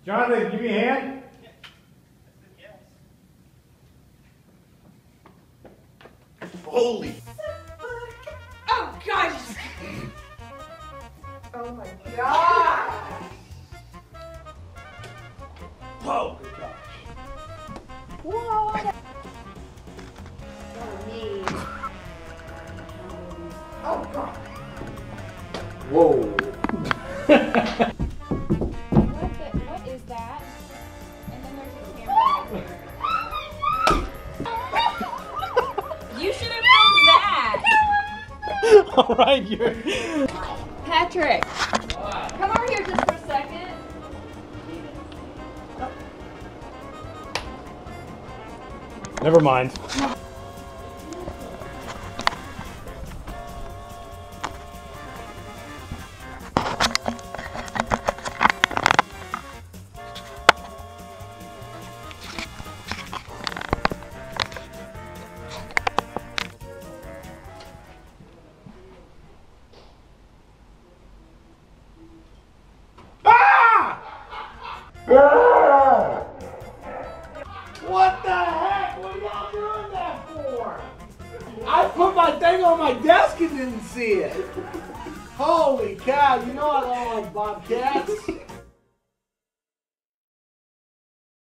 Jonathan, give me a hand. Holy. Oh, God. Oh, my God. Whoa, good gosh. Whoa. Oh, me. Oh, God. Whoa. What is that? And then there's a camera right here. You should have filmed that. All right, you're. Patrick, come over here just for a second. Never mind. What the heck? What are y'all doing that for? I put my thing on my desk and didn't see it. Holy cow, you know I don't like bobcats.